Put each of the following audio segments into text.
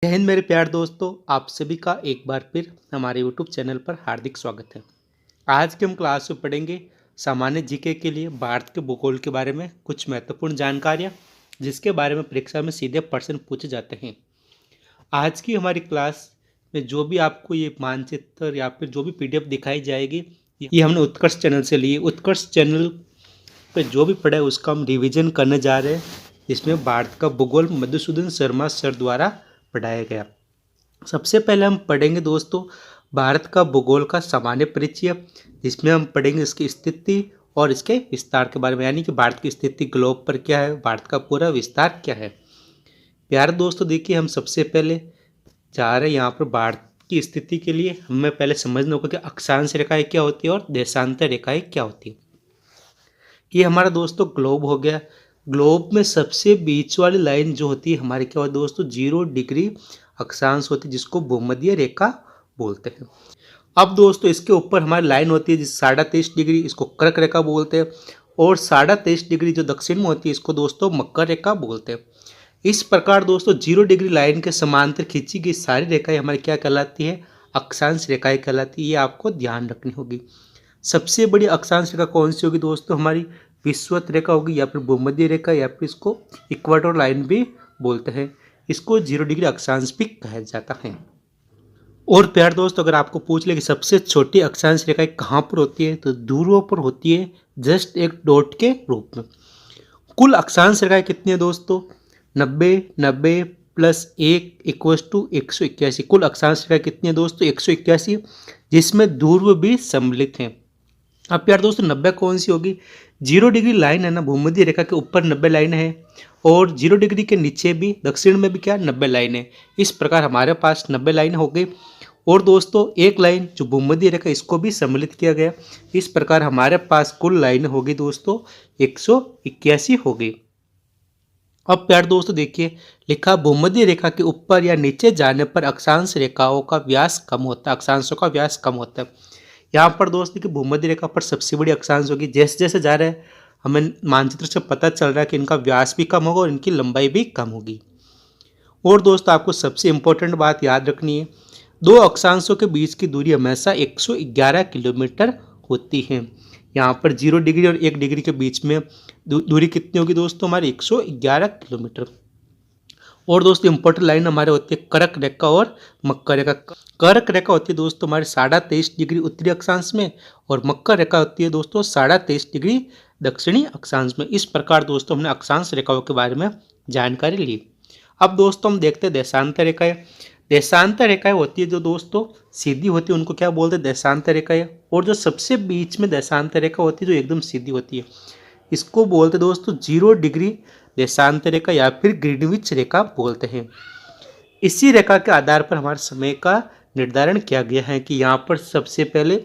जय हिंद मेरे प्यारे दोस्तों, आप सभी का एक बार फिर हमारे यूट्यूब चैनल पर हार्दिक स्वागत है। आज के हम क्लास में पढ़ेंगे सामान्य जीके के लिए भारत के भूगोल के बारे में कुछ महत्वपूर्ण जानकारियाँ, जिसके बारे में परीक्षा में सीधे प्रश्न पूछे जाते हैं। आज की हमारी क्लास में जो भी आपको ये मानचित्र या फिर जो भी PDF दिखाई जाएगी, ये हमने उत्कर्ष चैनल से लिए। उत्कर्ष चैनल पे जो भी पढ़ा है उसका हम रिवीजन करने जा रहे हैं, जिसमें भारत का भूगोल मधुसूदन शर्मा सर द्वारा पढ़ाया गया। सबसे पहले हम पढ़ेंगे दोस्तों भारत का भूगोल का सामान्य परिचय, जिसमें हम पढ़ेंगे इसकी स्थिति और इसके विस्तार के बारे में, यानी कि भारत की स्थिति ग्लोब पर क्या है, भारत का पूरा विस्तार क्या है। प्यारे दोस्तों देखिए, हम सबसे पहले जा रहे हैं यहाँ पर भारत की स्थिति के लिए हमें पहले समझना होगा कि अक्षांश रेखाएं क्या होती है और देशांतर रेखाएं क्या होती है। ये हमारा दोस्तों ग्लोब हो गया। ग्लोब में सबसे बीच वाली लाइन जो होती है हमारी क्या होती है दोस्तों, 0 डिग्री अक्षांश होती है, जिसको भूमध्य रेखा बोलते हैं। अब दोस्तों इसके ऊपर हमारी लाइन होती है जिस 23.5 डिग्री, इसको कर्क रेखा बोलते हैं, और 23.5 डिग्री जो दक्षिण में होती है इसको दोस्तों मकर रेखा बोलते हैं। इस प्रकार दोस्तों 0 डिग्री लाइन के समांतर खींची गई सारी रेखाएं हमारी क्या कहलाती है, अक्षांश रेखाएं कहलाती है। ये आपको ध्यान रखनी होगी। सबसे बड़ी अक्षांश रेखा कौन सी होगी दोस्तों, हमारी विषुवत रेखा होगी, या फिर भूमध्य रेखा, या फिर इसको इक्वेटर लाइन भी बोलते हैं। इसको 0 डिग्री अक्षांश भी कहा जाता है। और प्यार दोस्त, अगर आपको पूछ ले कि सबसे छोटी अक्षांश रेखाएं कहाँ पर होती है, तो ध्रुवों पर होती है, जस्ट एक डॉट के रूप में। कुल अक्षांश रेखाएं कितनी है दोस्तों, 90 90 प्लस 1 इक्वल्स टू 181। कुल अक्षांश रेखाएं कितनी है दोस्तों, 181, जिसमें ध्रुव भी सम्मिलित हैं। अब प्यार दोस्तों 90 कौन सी होगी, 0 डिग्री लाइन है ना, भूमध्य रेखा के ऊपर 90 लाइन है, और 0 डिग्री के नीचे भी दक्षिण में भी क्या 90 लाइन है। इस प्रकार हमारे पास 90 लाइन हो गई। और दोस्तों एक लाइन जो भूमध्य रेखा इसको भी सम्मिलित किया गया। इस प्रकार हमारे पास कुल लाइन होगी दोस्तों 181 हो गई। अब प्यार दोस्तों देखिए, लिखा भूमध्य रेखा के ऊपर या नीचे जाने पर अक्षांश रेखाओं का व्यास कम होता है, अक्षांशों का व्यास कम होता है। यहाँ पर दोस्तों कि भूमध्य रेखा पर सबसे बड़ी अक्षांश होगी। जैसे जैसे जा रहे हैं हमें मानचित्र से पता चल रहा है कि इनका व्यास भी कम होगा और इनकी लंबाई भी कम होगी। और दोस्तों आपको सबसे इम्पोर्टेंट बात याद रखनी है, दो अक्षांशों के बीच की दूरी हमेशा 111 किलोमीटर होती है। यहाँ पर 0 डिग्री और 1 डिग्री के बीच में दूरी कितनी होगी दोस्तों, हमारी 111 किलोमीटर। और दोस्तों इंपॉर्टेंट लाइन हमारे होती है कर्क रेखा और मकर रेखा। कर्क रेखा होती है दोस्तों हमारे 23.5 डिग्री उत्तरी अक्षांश में, और मकर रेखा होती है दोस्तों 23.5 डिग्री दक्षिणी अक्षांश में। इस प्रकार दोस्तों हमने अक्षांश रेखाओं के बारे में जानकारी ली। अब दोस्तों हम देखते हैं देशांतर रेखाएं। देशांतर रेखाएं होती है जो दोस्तों सीधी होती है, उनको क्या बोलते हैं, देशांतर रेखाएं। और जो सबसे बीच में देशांतर रेखा होती है जो एकदम सीधी होती है, इसको बोलते दोस्तों 0 डिग्री देशांतर रेखा या फिर ग्रीनविच रेखा बोलते हैं। इसी रेखा के आधार पर हमारे समय का निर्धारण किया गया है कि यहाँ पर सबसे पहले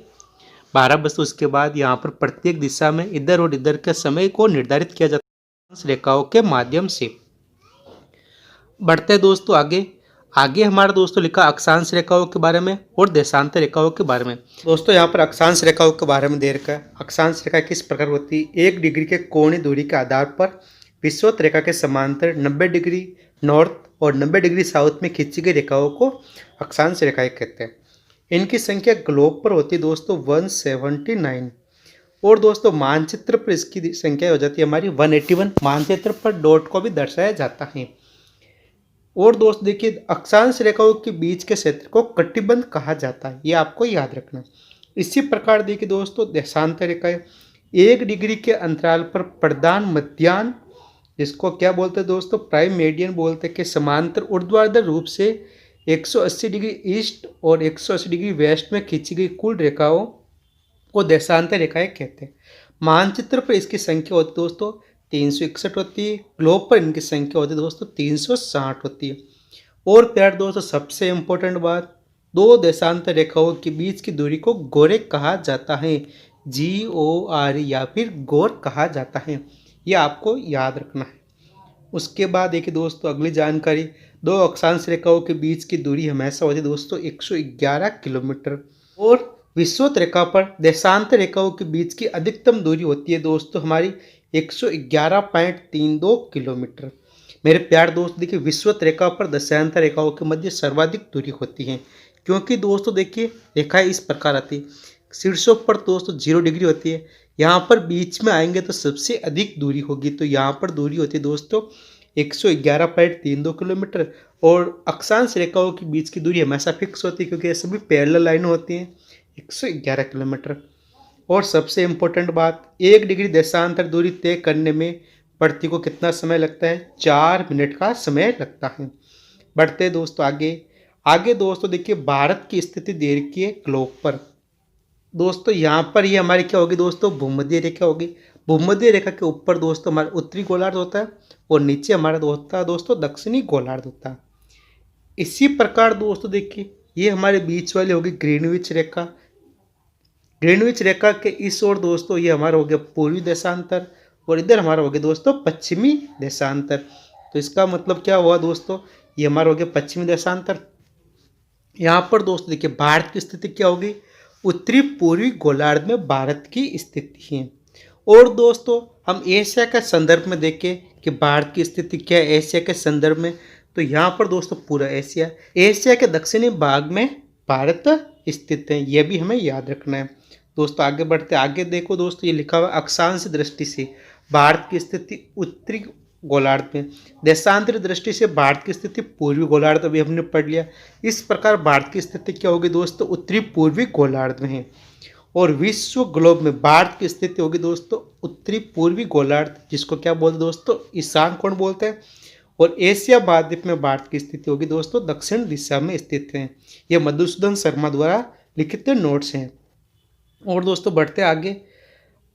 12 बजे, उसके बाद यहाँ पर प्रत्येक दिशा में इधर और इधर के समय को निर्धारित किया जाता है रेखाओं के माध्यम से। बढ़ते दोस्तों आगे। आगे हमारा दोस्तों लिखा अक्षांश रेखाओं के बारे में और देशांतर रेखाओं के बारे में। दोस्तों यहाँ पर अक्षांश रेखाओं के बारे में दे रखा है। अक्षांश रेखा किस प्रकार होती है, 1 डिग्री के कोणीय दूरी के आधार पर विषुवत रेखा के समांतर 90 डिग्री नॉर्थ और 90 डिग्री साउथ में खींची गई रेखाओं को अक्षांश रेखाएं कहते हैं। इनकी संख्या ग्लोब पर होती है दोस्तों 179। और दोस्तों मानचित्र पर इसकी संख्या हो जाती है हमारी 181। मानचित्र पर डॉट को भी दर्शाया जाता है। और दोस्त देखिए, अक्षांश रेखाओं के बीच के क्षेत्र को कटिबंध कहा जाता है, ये आपको याद रखना। इसी प्रकार देखिए दोस्तों देशांतर रेखाएं 1 डिग्री के अंतराल पर प्रधान मध्याह्न, जिसको क्या बोलते हैं दोस्तों, प्राइम मेडियन बोलते हैं, के समांतर ऊर्ध्वाधर रूप से 180 डिग्री ईस्ट और 180 डिग्री वेस्ट में खींची गई कुल रेखाओं को देशांतर रेखाएं कहते हैं। मानचित्र पर इसकी संख्या होती है दोस्तों 361 होती है। ग्लोब पर इनकी संख्या होती है दोस्तों 360 होती है। और प्यार दोस्तों सबसे इम्पोर्टेंट बात, दो देशांतर रेखाओं के बीच की दूरी को गोरे कहा जाता है, GOR या फिर गोर कहा जाता है, ये आपको याद रखना है। उसके बाद देखिए दोस्तों अगली जानकारी, दो अक्षांश रेखाओं के बीच की दूरी हमेशा होती है दोस्तों 111 किलोमीटर। और विषुवत रेखा पर देशांतर रेखाओं के बीच की अधिकतम दूरी होती है दोस्तों हमारी 111.32 किलोमीटर। मेरे प्यार दोस्त देखिए, विषुवत रेखा पर दशांतर रेखाओं के मध्य सर्वाधिक दूरी होती है, क्योंकि दोस्तों देखिए रेखाएं इस प्रकार आती है। शीर्षों पर दोस्तों 0 डिग्री होती है, यहाँ पर बीच में आएंगे तो सबसे अधिक दूरी होगी, तो यहाँ पर दूरी होती है दोस्तों 111.32 किलोमीटर। और अक्षांश रेखाओं के बीच की दूरी हमेशा फिक्स होती है, क्योंकि ये सभी पैरेलल लाइन होती हैं, 111 किलोमीटर। और सबसे इम्पोर्टेंट बात, 1 डिग्री देशांतर दूरी तय करने में पृथ्वी को कितना समय लगता है? 4 मिनट का समय लगता है। बढ़ते हैं दोस्तों आगे। आगे दोस्तों देखिए, भारत की स्थिति दे रखी है ग्लोब पर। दोस्तों यहाँ पर ये हमारी क्या होगी दोस्तों? भूमध्य रेखा होगी। भूमध्य रेखा के ऊपर दोस्तों हमारा उत्तरी गोलार्ध होता है, और नीचे हमारा होता है दोस्तों दक्षिणी गोलार्ध होता है। इसी प्रकार दोस्तों देखिए, ये हमारे बीच वाली होगी ग्रीनविच रेखा। ग्रीनविच रेखा के इस ओर दोस्तों ये हमारा हो गया पूर्वी देशांतर, और इधर हमारा हो गया दोस्तों पश्चिमी देशांतर। तो इसका मतलब क्या हुआ दोस्तों? ये हमारा हो गया पश्चिमी देशांतर। यहाँ पर दोस्तों देखिए, भारत की स्थिति क्या होगी? उत्तरी पूर्वी गोलार्ध में भारत की स्थिति है। और दोस्तों हम एशिया के संदर्भ में देखें कि भारत की स्थिति क्या है एशिया के संदर्भ में, तो यहाँ पर दोस्तों पूरा एशिया के दक्षिणी भाग में भारत स्थित है, यह भी हमें याद रखना है। दोस्तों आगे बढ़ते, आगे देखो दोस्तों, ये लिखा हुआ अक्षांश दृष्टि से भारत की स्थिति उत्तरी गोलार्ध में, देशांतर दृष्टि से भारत की स्थिति पूर्वी गोलार्ध, अभी हमने पढ़ लिया। इस प्रकार भारत की स्थिति क्या होगी दोस्तों? उत्तरी पूर्वी गोलार्ध में है। और विश्व ग्लोब में भारत की स्थिति होगी दोस्तों उत्तरी पूर्वी गोलार्ध, जिसको क्या बोलते दोस्तों? ईशान कोण बोलते हैं। और एशिया महाद्वीप में भारत की स्थिति होगी दोस्तों दक्षिण दिशा में स्थित है। ये मधुसूदन शर्मा द्वारा लिखित नोट्स हैं। और दोस्तों बढ़ते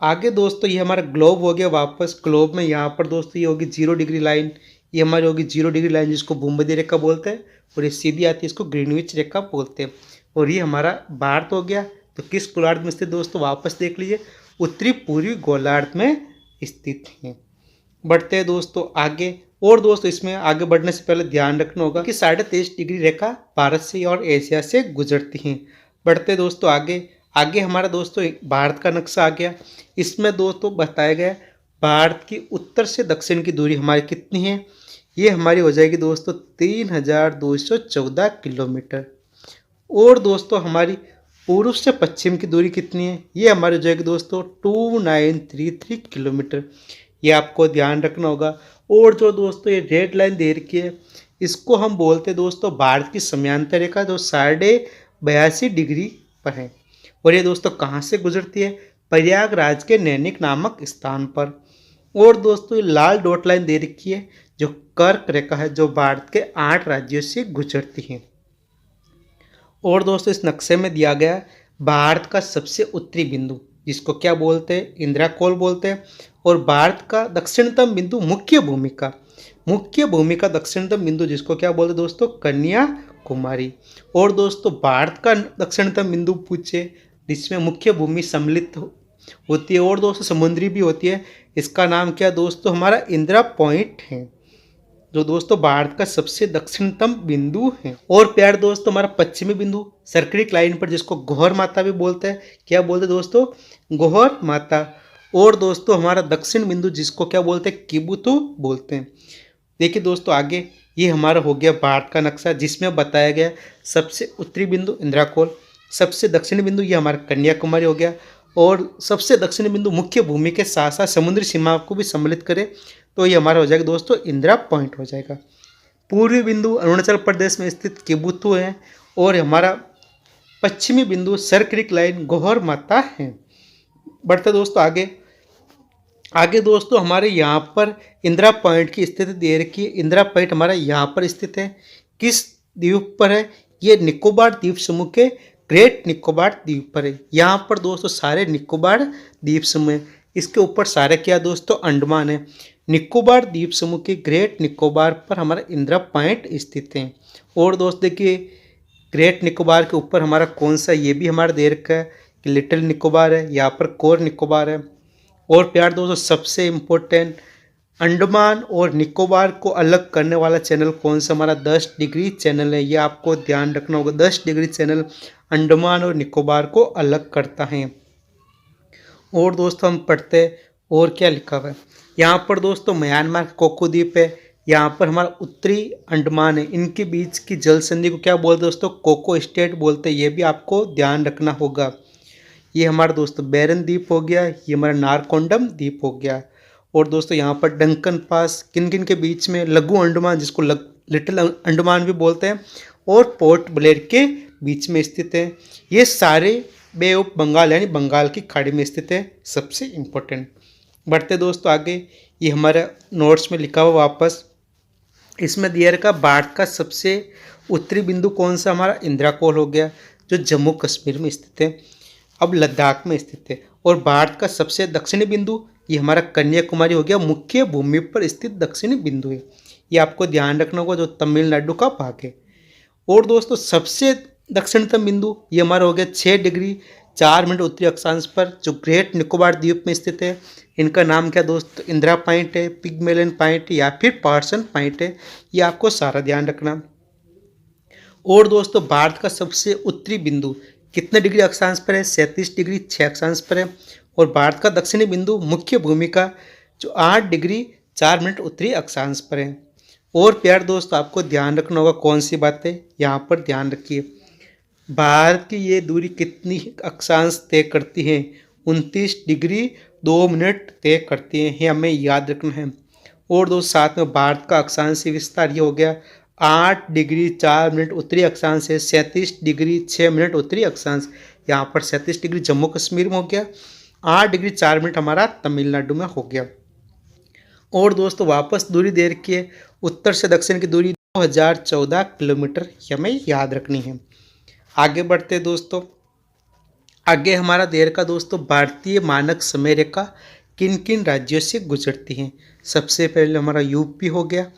आगे दोस्तों, ये हमारा ग्लोब हो गया। वापस ग्लोब में यहाँ पर दोस्तों ये होगी 0 डिग्री लाइन, ये हमारी होगी 0 डिग्री लाइन, जिसको भूमध्य रेखा बोलते हैं। और ये सीधी आती है, इसको ग्रीनविच रेखा बोलते हैं। और ये हमारा भारत हो गया। तो किस गोलार्ध में स्थित दोस्तों? वापस देख लीजिए, उत्तरी पूर्वी गोलार्ध में स्थित है। बढ़ते हैं दोस्तों आगे। और दोस्तों इसमें आगे बढ़ने से पहले ध्यान रखना होगा कि 23.5 डिग्री रेखा भारत से और एशिया से गुजरती है। बढ़ते दोस्तों आगे हमारा दोस्तों भारत का नक्शा आ गया। इसमें दोस्तों बताया गया भारत की उत्तर से दक्षिण की दूरी हमारी कितनी है। ये हमारी हो जाएगी दोस्तों 3214 किलोमीटर। और दोस्तों हमारी पूर्व से पश्चिम की दूरी कितनी है? ये हमारी हो जाएगी दोस्तों 2933 किलोमीटर। ये आपको ध्यान रखना होगा। और जो दोस्तों ये रेड लाइन दे रखी है, इसको हम बोलते हैं दोस्तों भारत की समयांतर रेखा, जो 82.5 डिग्री पर है। और ये दोस्तों कहाँ से गुजरती है? प्रयागराज के नैनिक नामक स्थान पर। और दोस्तों ये लाल डॉट लाइन दे रखी है, जो कर्क रेखा है, जो भारत के 8 राज्यों से गुजरती है। और दोस्तों इस नक्शे में दिया गया भारत का सबसे उत्तरी बिंदु, जिसको क्या बोलते हैं? इंद्राकोल बोलते हैं। और भारत का दक्षिणतम बिंदु मुख्य भूमि का दक्षिणतम बिंदु, जिसको क्या बोलते हैं दोस्तों? कन्याकुमारी। और दोस्तों भारत का दक्षिणतम बिंदु पूछे जिसमें मुख्य भूमि सम्मिलित होती है और दोस्तों समुद्री भी होती है, इसका नाम क्या दोस्तों? हमारा इंदिरा पॉइंट है, जो दोस्तों भारत का सबसे दक्षिणतम बिंदु है। और प्यार दोस्तों हमारा पश्चिमी बिंदु सर्करिक लाइन पर, जिसको गौहर माता भी बोलते हैं, क्या बोलते हैं दोस्तों? गौहर माता। और दोस्तों हमारा दक्षिण बिंदु, जिसको क्या बोलते हैं? किबुतु बोलते हैं। देखिए दोस्तों आगे, ये हमारा हो गया भारत का नक्शा, जिसमें बताया गया सबसे उत्तरी बिंदु इंद्राकोल, सबसे दक्षिणी बिंदु ये हमारा कन्याकुमारी हो गया, और सबसे दक्षिणी बिंदु मुख्य भूमि के साथ साथ समुद्री सीमा को भी सम्मिलित करे, तो ये हमारा हो जाएगा दोस्तों इंदिरा पॉइंट हो जाएगा। पूर्वी बिंदु अरुणाचल प्रदेश में स्थित किबुतु है, और हमारा पश्चिमी बिंदु सर्करिक लाइन गौहर माता है। बढ़ते दोस्तों आगे दोस्तों हमारे यहाँ पर इंदिरा पॉइंट की स्थिति दे रखी है। इंदिरा पॉइंट हमारा यहाँ पर स्थित है। किस द्वीप पर है? ये निकोबार द्वीप समूह के ग्रेट निकोबार द्वीप पर है। यहाँ पर दोस्तों सारे निकोबार द्वीप समूह है। इसके ऊपर सारे क्या दोस्तों? अंडमान है। निकोबार द्वीप समूह के ग्रेट निकोबार पर हमारा इंदिरा पॉइंट स्थित है। और दोस्त देखिए, ग्रेट निकोबार के ऊपर हमारा कौन सा, ये भी हमारा दे रखा है कि लिटिल निकोबार है, यहाँ पर कोर निकोबार है। और प्यार दोस्तों सबसे इम्पोर्टेंट, अंडमान और निकोबार को अलग करने वाला चैनल कौन सा? हमारा 10 डिग्री चैनल है। ये आपको ध्यान रखना होगा। 10 डिग्री चैनल अंडमान और निकोबार को अलग करता है। और दोस्तों हम पढ़ते और क्या लिखा हुआ है यहाँ पर दोस्तों? म्यांमार कोको द्वीप है, यहाँ पर हमारा उत्तरी अंडमान है, इनके बीच की जल संधि को क्या बोलते हैं दोस्तों? कोको स्टेट बोलते हैं। ये भी आपको ध्यान रखना होगा। ये हमारा दोस्तों बैरन द्वीप हो गया, ये हमारा नारकोंडम द्वीप हो गया। और दोस्तों यहाँ पर डंकन पास किन किन के बीच में? लघु अंडमान, जिसको लिटिल अंडमान भी बोलते हैं, और पोर्ट ब्लेयर के बीच में स्थित है। ये सारे बे ऑफ बंगाल यानी बंगाल की खाड़ी में स्थित है। सबसे इम्पोर्टेंट। बढ़ते दोस्तों आगे, ये हमारा नोट्स में लिखा हुआ वापस, इसमें दिया रखा भारत का सबसे उत्तरी बिंदु कौन सा? हमारा इंदिरा कोल हो गया, जो जम्मू कश्मीर में स्थित है, अब लद्दाख में स्थित है। और भारत का सबसे दक्षिणी बिंदु ये हमारा कन्याकुमारी हो गया, मुख्य भूमि पर स्थित दक्षिणी बिंदु है। ये आपको ध्यान रखना होगा, जो तमिलनाडु का भाग है। और दोस्तों सबसे दक्षिणतम बिंदु ये हमारा हो गया 6 डिग्री 4 मिनट उत्तरी अक्षांश पर, जो ग्रेट निकोबार द्वीप में स्थित है। इनका नाम क्या दोस्तों? इंदिरा पॉइंट है, पिगमेलियन पॉइंट या फिर पार्सन पॉइंट है। ये आपको सारा ध्यान रखना। और दोस्तों भारत का सबसे उत्तरी बिंदु कितने डिग्री अक्षांश पर है? 37 डिग्री 6 अक्षांश पर है। और भारत का दक्षिणी बिंदु मुख्य भूमि का जो 8 डिग्री 4 मिनट उत्तरी अक्षांश पर है। और प्यार दोस्तों आपको ध्यान रखना होगा, कौन सी बातें यहाँ पर ध्यान रखिए। भारत की ये दूरी कितनी अक्षांश तय करती है? 29 डिग्री 2 मिनट तय करती है, ये हमें याद रखना है। और दोस्तों साथ में भारत का अक्षांशीय विस्तार ये हो गया 8 डिग्री 4 मिनट उत्तरी अक्षांश है, 37 डिग्री 6 मिनट उत्तरी अक्षांश। यहाँ पर 37 डिग्री जम्मू कश्मीर में हो गया, 8 डिग्री 4 मिनट हमारा तमिलनाडु में हो गया। और दोस्तों वापस दूरी दे रखी है, उत्तर से दक्षिण की दूरी 2014 किलोमीटर, हमें याद रखनी है। आगे बढ़ते दोस्तों, आगे हमारा देर का दोस्तों भारतीय मानक समय रेखा किन किन राज्यों से गुजरती हैं? सबसे पहले हमारा यूपी हो गया,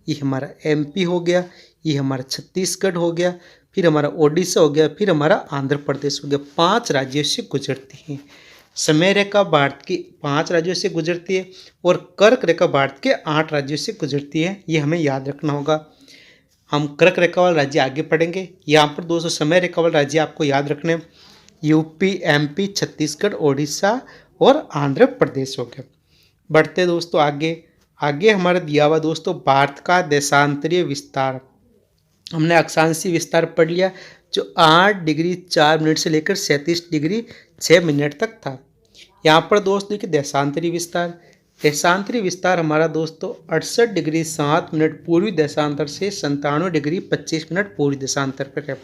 ये हमारा एमपी हो गया, ये हमारा छत्तीसगढ़ हो गया, फिर हमारा ओडिशा हो गया, फिर हमारा आंध्र प्रदेश हो गया। 5 राज्यों से गुजरती हैं। समय रेखा भारत की 5 राज्यों से गुजरती है और कर्क रेखा भारत के 8 राज्यों से गुजरती है। ये हमें याद रखना होगा। हम कर्क रेखा वाले राज्य आगे पढ़ेंगे। यहाँ पर दोस्तों समय रेखा वाले राज्य आपको याद रखने, यूपी, एमपी, छत्तीसगढ़, ओडिशा और आंध्र प्रदेश हो गया। बढ़ते दोस्तों आगे, आगे हमारा दिया हुआ दोस्तों भारत का देशांतरीय विस्तार। हमने अक्षांशीय विस्तार पढ़ लिया, जो 8 डिग्री 4 मिनट से लेकर 37 डिग्री 6 मिनट तक था। यहाँ पर दोस्तों देखिए देशांतरीय विस्तार, देशांतरी विस्तार हमारा दोस्तों 68 डिग्री 7 मिनट पूर्वी देशांतर से 97 डिग्री 25 मिनट पूर्वी देशांतर पर है।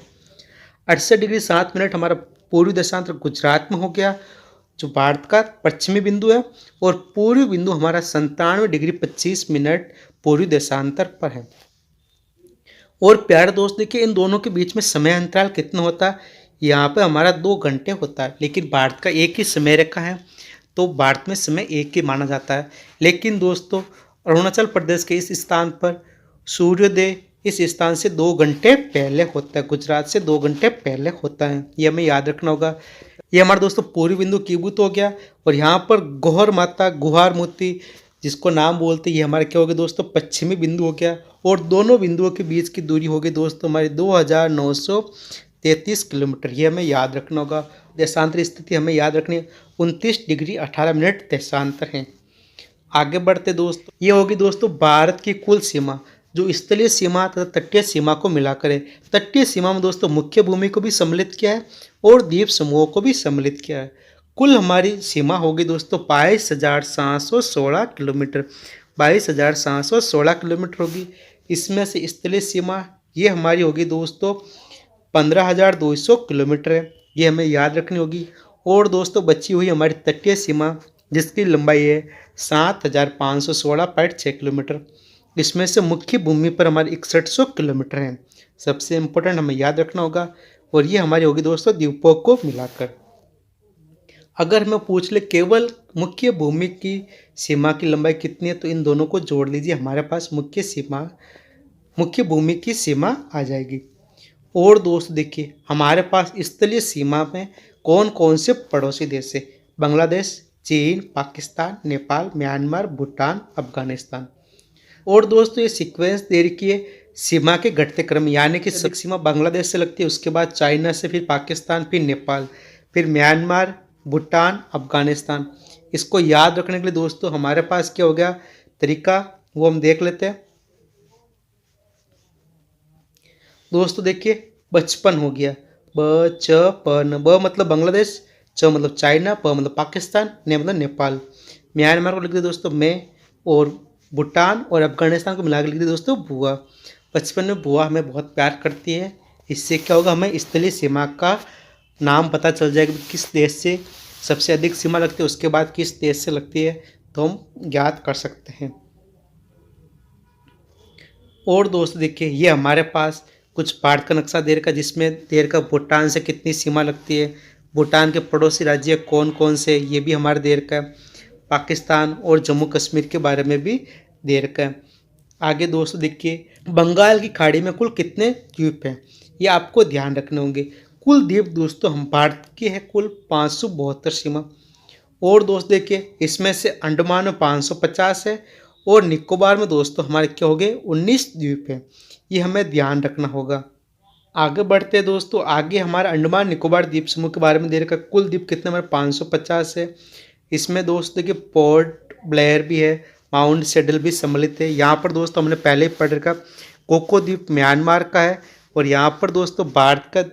68 डिग्री 7 मिनट हमारा पूर्वी देशांतर गुजरात में हो गया, जो भारत का पश्चिमी बिंदु है, और पूर्वी बिंदु हमारा 97 डिग्री 25 मिनट पूर्वी देशांतर पर है। और प्यारे दोस्त देखिए इन दोनों के बीच में समय अंतराल कितना होता है? यहाँ पे हमारा 2 घंटे होता है, लेकिन भारत का एक ही समय रेखा है, तो भारत में समय एक ही माना जाता है। लेकिन दोस्तों अरुणाचल प्रदेश के इस स्थान पर सूर्योदय इस स्थान से 2 घंटे पहले होता है, गुजरात से 2 घंटे पहले होता है। ये हमें याद रखना होगा। ये हमारा दोस्तों पूर्वी बिंदु कीबुत हो गया, और यहाँ पर गौहर माता गुहार मोती जिसको नाम बोलते हैं, ये हमारा क्या हो गया दोस्तों? पश्चिमी बिंदु हो गया। और दोनों बिंदुओं के बीच की दूरी होगी दोस्तों हमारी 2933 किलोमीटर। ये हमें याद रखना होगा। देशांतर स्थिति हमें याद रखनी है, 29 डिग्री 18 मिनट देशांतर है। आगे बढ़ते दोस्तों, ये होगी दोस्तों भारत की कुल सीमा, जो स्थलीय सीमा तथा तटीय सीमा को मिलाकर है। तटीय सीमा में दोस्तों मुख्य भूमि को भी सम्मिलित किया है और द्वीप समूहों को भी सम्मिलित किया है। कुल हमारी सीमा होगी दोस्तों 22,716 किलोमीटर, 22,716 किलोमीटर होगी। इसमें से स्थलीय सीमा ये हमारी होगी दोस्तों 15,200 किलोमीटर है, ये हमें याद रखनी होगी। और दोस्तों बची हुई हमारी तटीय सीमा जिसकी लंबाई है 7,516.6 किलोमीटर, इसमें से मुख्य भूमि पर हमारे 6100 किलोमीटर हैं। सबसे इम्पोर्टेंट हमें याद रखना होगा। और ये हमारी होगी दोस्तों द्वीपों को मिलाकर। अगर हमें पूछ ले केवल मुख्य भूमि की सीमा की लंबाई कितनी है, तो इन दोनों को जोड़ लीजिए, हमारे पास मुख्य भूमि की सीमा आ जाएगी। और दोस्त देखिए हमारे पास स्थलीय सीमा में कौन कौन से पड़ोसी देश है? बांग्लादेश, चीन, पाकिस्तान, नेपाल, म्यांमार, भूटान, अफगानिस्तान। और दोस्तों ये सीक्वेंस दे रखी है सीमा के घटते क्रम, यानी कि सीमा बांग्लादेश से लगती है, उसके बाद चाइना से, फिर पाकिस्तान, फिर नेपाल, फिर म्यांमार, भूटान, अफगानिस्तान। इसको याद रखने के लिए दोस्तों हमारे पास क्या हो गया तरीका, वो हम देख लेते हैं। दोस्तों देखिए बचपन हो गया, बचपन, ब मतलब बांग्लादेश, च मतलब चाइना, प मतलब पाकिस्तान, ने मतलब नेपाल। म्यांमार को लिख दिया दोस्तों मैं, और भूटान और अफगानिस्तान को मिला के लिख दिया दोस्तों बुआ। बचपन में बुआ हमें बहुत प्यार करती है, इससे क्या होगा, हमें स्थलीय सीमा का नाम पता चल जाएगा कि किस देश से सबसे अधिक सीमा लगती है, उसके बाद किस देश से लगती है, तो हम ज्ञात कर सकते हैं। और दोस्त देखिए ये हमारे पास कुछ भारत का नक्शा दे रखा है, जिसमें दे रखा भूटान से कितनी सीमा लगती है, भूटान के पड़ोसी राज्य कौन कौन से, ये भी हमारे दे रखा है। पाकिस्तान और जम्मू कश्मीर के बारे में भी दे रखा है। आगे दोस्तों देखिए बंगाल की खाड़ी में कुल कितने द्वीप हैं, ये आपको ध्यान रखने होंगे। कुल द्वीप दोस्तों हम भारत के हैं कुल 572 सीमा। और दोस्त देखिए इसमें से अंडमान में 550 है, और निकोबार में दोस्तों हमारे क्या हो गए 19 द्वीप हैं, ये हमें ध्यान रखना होगा। आगे बढ़ते हैं दोस्तों, आगे हमारा अंडमान निकोबार द्वीप समूह के बारे में दे रखा, कुल द्वीप कितने हमारे 550 है। इसमें दोस्तों देखिए पोर्ट ब्लेयर भी है, माउंट सेडल भी सम्मिलित है। यहाँ पर दोस्तों हमने पहले ही पढ़ रखा कोको द्वीप म्यांमार का है, और यहाँ पर दोस्तों भारत का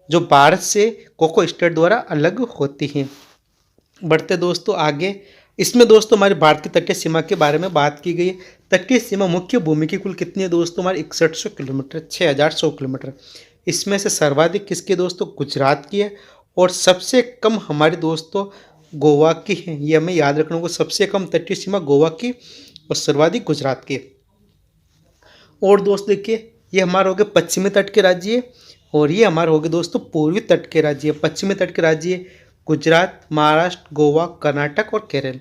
जो भारत से कोको स्टेट द्वारा अलग होती हैं। बढ़ते दोस्तों आगे, इसमें दोस्तों हमारे भारत की तटीय सीमा के बारे में बात की गई है। तटीय सीमा मुख्य भूमि की कुल कितनी है दोस्तों, हमारे 6100 किलोमीटर, 6100 किलोमीटर। इसमें से सर्वाधिक किसकी दोस्तों, गुजरात की है, और सबसे कम हमारे दोस्तों गोवा की है। ये हमें याद रखना होगा, सबसे कम तटीय सीमा गोवा की और सर्वाधिक गुजरात की। और दोस्त देखिए ये हमारा हो गया पश्चिमी तट के राज्य, और ये हमारा हो गया दोस्तों पूर्वी तट के राज्य। पश्चिमी तट के राज्य गुजरात, महाराष्ट्र, गोवा, कर्नाटक और केरल।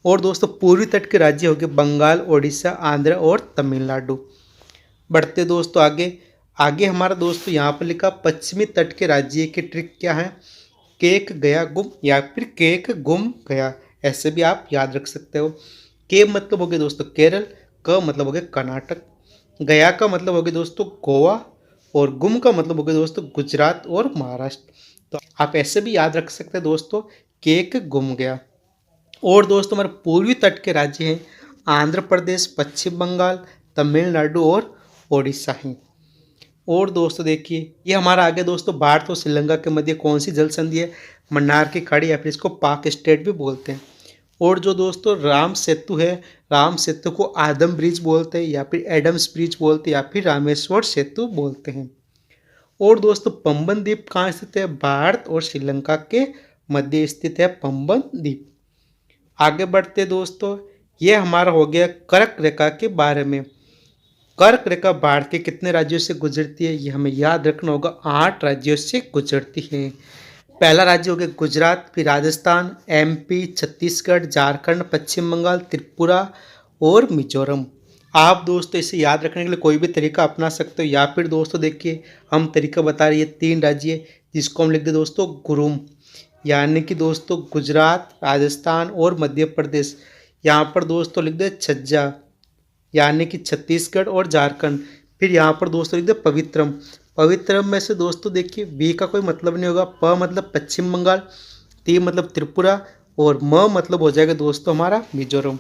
और दोस्तों पूर्वी तट के राज्य हो गए बंगाल, उड़ीसा, आंध्र और तमिलनाडु। बढ़ते दोस्तों आगे, आगे हमारा दोस्तों यहाँ पर लिखा पश्चिमी तट के राज्य की ट्रिक क्या है, केक गया गुम, या फिर केक गुम गया, ऐसे भी आप याद रख सकते हो। के मतलब हो गया दोस्तों केरल, क मतलब हो गया कर्नाटक, गया का मतलब हो गया दोस्तों गोवा, और गुम का मतलब हो गया दोस्तों गुजरात और महाराष्ट्र। तो आप ऐसे भी याद रख सकते हैं दोस्तों, केक गुम गया। और दोस्तों हमारे पूर्वी तट के राज्य हैं आंध्र प्रदेश, पश्चिम बंगाल, तमिलनाडु और ओडिशा हैं। और दोस्तों देखिए ये हमारा आगे दोस्तों भारत और श्रीलंका के मध्य कौन सी जल संधि है, मन्नार की खाड़ी, या फिर इसको पाक स्टेट भी बोलते हैं। और जो दोस्तों राम सेतु है, राम सेतु को आदम ब्रिज बोलते हैं, या फिर एडम्स ब्रिज बोलते हैं, या फिर रामेश्वर सेतु बोलते हैं। और दोस्तों पंबन द्वीप कहाँ स्थित है, भारत और श्रीलंका के मध्य स्थित है पंबन द्वीप। आगे बढ़ते दोस्तों, ये हमारा हो गया कर्क रेखा के बारे में। कर्क रेखा भारत के कितने राज्यों से गुजरती है, ये हमें याद रखना होगा, 8 राज्यों से गुजरती है। पहला राज्य हो गया गुजरात, फिर राजस्थान, एमपी, छत्तीसगढ़, झारखंड, पश्चिम बंगाल, त्रिपुरा और मिजोरम। आप दोस्तों इसे याद रखने के लिए कोई भी तरीका अपना सकते हो, या फिर दोस्तों देखिए हम तरीका बता रहे हैं 3 राज्य जिसको हम लिख दे दोस्तों गुरुम, यानी कि दोस्तों गुजरात, राजस्थान और मध्य प्रदेश। यहाँ पर दोस्तों लिख दे छज्जा, यानी कि छत्तीसगढ़ और झारखंड। फिर यहाँ पर दोस्तों लिख दे पवित्रम, पवित्रम में से दोस्तों देखिए बी का कोई मतलब नहीं होगा, प मतलब पश्चिम बंगाल, ती मतलब त्रिपुरा, और म मतलब हो जाएगा दोस्तों हमारा मिजोरम।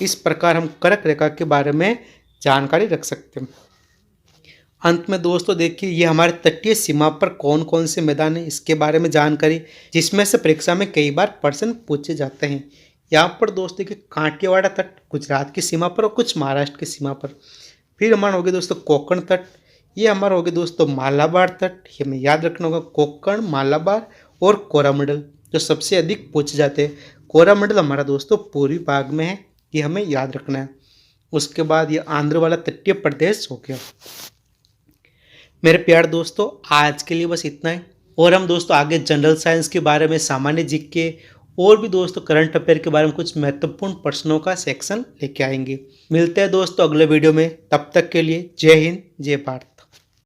इस प्रकार हम कर्क रेखा के बारे में जानकारी रख सकते हैं। अंत में दोस्तों देखिए ये हमारे तटीय सीमा पर कौन कौन से मैदान है, इसके बारे में जानकारी, जिसमें से परीक्षा में कई बार प्रश्न पूछे जाते हैं। यहाँ पर दोस्तों देखिए कांटियावाड़ा तट गुजरात की सीमा पर और कुछ महाराष्ट्र की सीमा पर। फिर हमारा हो गया दोस्तों कोंकण तट, ये हमारा हो गया दोस्तों मालाबार तट, ये हमें याद रखना होगा, कोंकण, मालाबार और कोरामंडल जो सबसे अधिक पूछे जाते हैं। कोरामंडल हमारा दोस्तों पूर्वी भाग में है, ये हमें याद रखना है। उसके बाद ये आंध्र वाला तटीय प्रदेश हो गया। मेरे प्यारे दोस्तों आज के लिए बस इतना ही, और हम दोस्तों आगे जनरल साइंस के बारे में, सामान्य जीके और भी दोस्तों करंट अफेयर के बारे में कुछ महत्वपूर्ण प्रश्नों का सेक्शन लेके आएंगे। मिलते हैं दोस्तों अगले वीडियो में, तब तक के लिए जय हिंद, जय भारत।